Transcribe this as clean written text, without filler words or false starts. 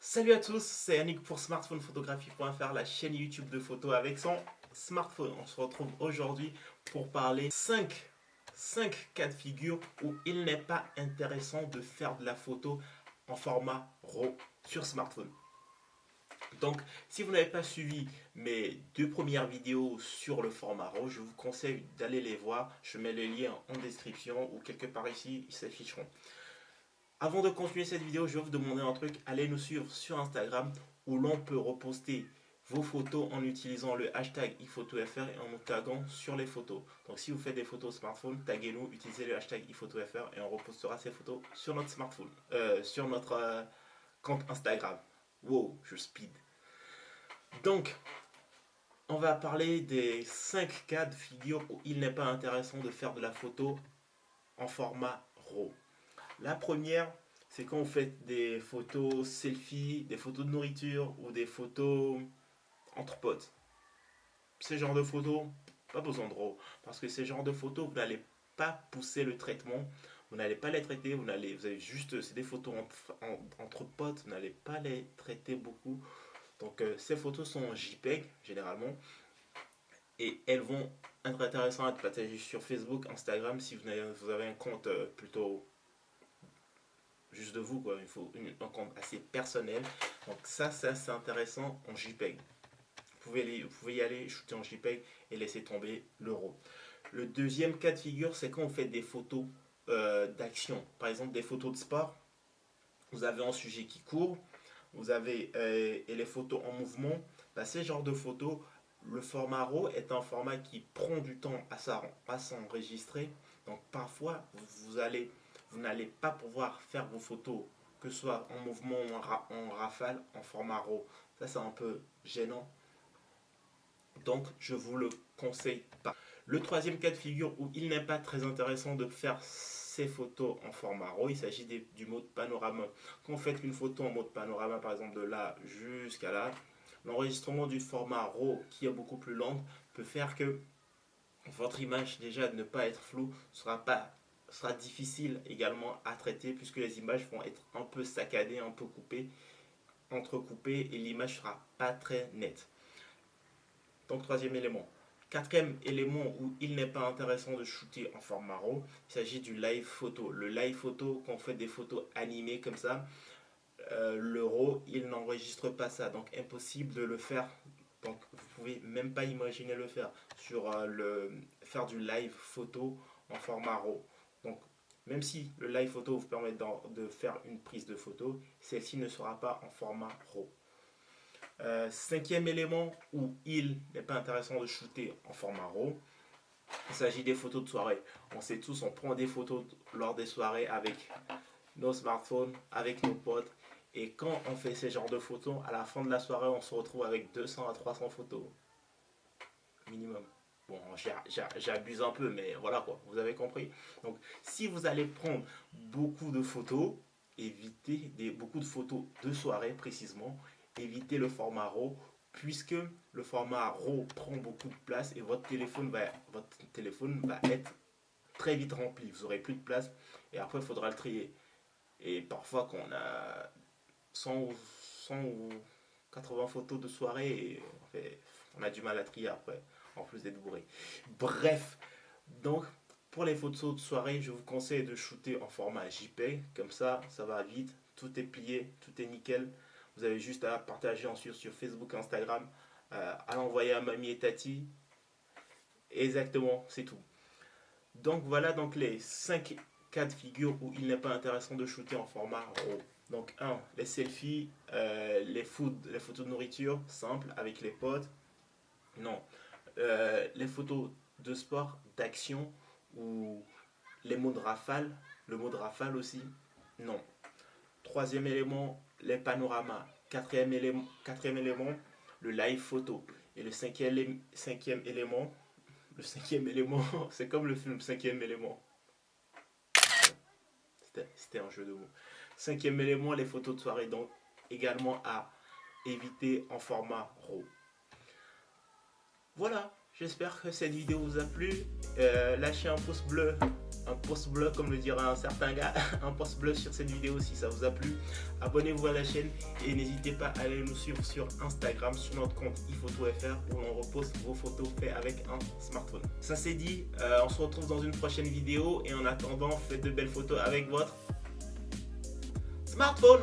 Salut à tous, c'est Yannick pour smartphonephotographie.fr, la chaîne YouTube de photos avec son smartphone. On se retrouve aujourd'hui pour parler 5 cas de figure où il n'est pas intéressant de faire de la photo en format RAW sur smartphone. Donc, si vous n'avez pas suivi mes deux premières vidéos sur le format RAW, je vous conseille d'aller les voir. Je mets les liens en description ou quelque part ici, ils s'afficheront. Avant de continuer cette vidéo, je vais vous demander un truc. Allez nous suivre sur Instagram où l'on peut reposter vos photos en utilisant le hashtag iPhotoFR et en nous taguant sur les photos. Donc si vous faites des photos smartphone, taguez-nous, utilisez le hashtag iPhotoFR et on repostera ces photos sur notre smartphone, sur notre compte Instagram. Wow, je speed. Donc, on va parler des 5 cas de figure où il n'est pas intéressant de faire de la photo en format RAW. La première, c'est quand vous faites des photos selfie, des photos de nourriture ou des photos entre potes. Ces genres de photos, pas besoin de RAW. Parce que ces genres de photos, vous n'allez pas pousser le traitement. Vous n'allez pas les traiter. Vous avez juste, c'est des photos entre potes. Vous n'allez pas les traiter beaucoup. Donc ces photos sont en JPEG généralement. Et elles vont être intéressantes à être partagées sur Facebook, Instagram si vous avez un compte plutôt juste de vous, quoi. Il faut un compte assez personnel. Donc ça c'est intéressant en JPEG. Vous pouvez y aller, shooter en JPEG et laisser tomber le RAW. Le deuxième cas de figure, c'est quand on fait des photos d'action. Par exemple, des photos de sport. Vous avez un sujet qui court, vous avez et les photos en mouvement. Bah, ces genres de photos, le format RAW est un format qui prend du temps à s'enregistrer. Donc parfois, vous n'allez pas pouvoir faire vos photos, que ce soit en mouvement ou en rafale, en format RAW. Ça, c'est un peu gênant. Donc, je vous le conseille pas. Le troisième cas de figure où il n'est pas très intéressant de faire ces photos en format RAW, il s'agit du mode panorama. Quand vous faites une photo en mode panorama, par exemple de là jusqu'à là, l'enregistrement du format RAW qui est beaucoup plus lent peut faire que votre image déjà de ne pas être floue sera difficile également à traiter puisque les images vont être un peu saccadées, un peu coupées, entrecoupées et l'image sera pas très nette. Donc troisième élément. Quatrième élément où il n'est pas intéressant de shooter en format RAW, il s'agit du live photo. Le live photo, quand on fait des photos animées comme ça, le RAW, il n'enregistre pas ça. Donc impossible de le faire. Donc vous pouvez même pas imaginer le faire sur faire du live photo en format RAW. Donc même si le live photo vous permet de faire une prise de photo, celle-ci ne sera pas en format RAW. Cinquième élément où il n'est pas intéressant de shooter en format RAW, il s'agit des photos de soirée. On sait tous, on prend des photos lors des soirées avec nos smartphones, avec nos potes. Et quand on fait ces genres de photos, à la fin de la soirée, on se retrouve avec 200 à 300 photos. Minimum. Bon, j'abuse un peu, mais voilà quoi, vous avez compris. Donc, si vous allez prendre beaucoup de photos, évitez beaucoup de photos de soirée précisément, évitez le format RAW, puisque le format RAW prend beaucoup de place et votre téléphone va être très vite rempli. Vous n'aurez plus de place et après il faudra le trier. Et parfois, quand on a 100 ou 80 photos de soirée, et on a du mal à trier après, en plus d'être bourré. Bref, donc pour les photos de soirée, je vous conseille de shooter en format JPEG, comme ça va vite, tout est plié, tout est nickel. Vous avez juste à partager ensuite sur Facebook, Instagram, à l'envoyer à mamie et tati. Exactement, c'est tout. Donc voilà donc les 5 cas de figure où il n'est pas intéressant de shooter en format RAW. Donc 1, les selfies, les photos de nourriture, simple, avec les potes. Non. Les photos de sport, d'action, ou les modes rafale, le mode rafale aussi. Non. Troisième élément, les panoramas. Quatrième élément, le live photo. Et le cinquième élément, c'est comme le film Cinquième élément. C'était un jeu de mots. Cinquième élément, les photos de soirée. Donc, également à éviter en format RAW. Voilà, j'espère que cette vidéo vous a plu. Lâchez un pouce bleu un pouce bleu comme le dira un certain gars, un pouce bleu sur cette vidéo si ça vous a plu. Abonnez-vous à la chaîne et n'hésitez pas à aller nous suivre sur Instagram sur notre compte iPhoto.fr où l'on repose vos photos faites avec un smartphone. Ça c'est dit, on se retrouve dans une prochaine vidéo et en attendant faites de belles photos avec votre smartphone.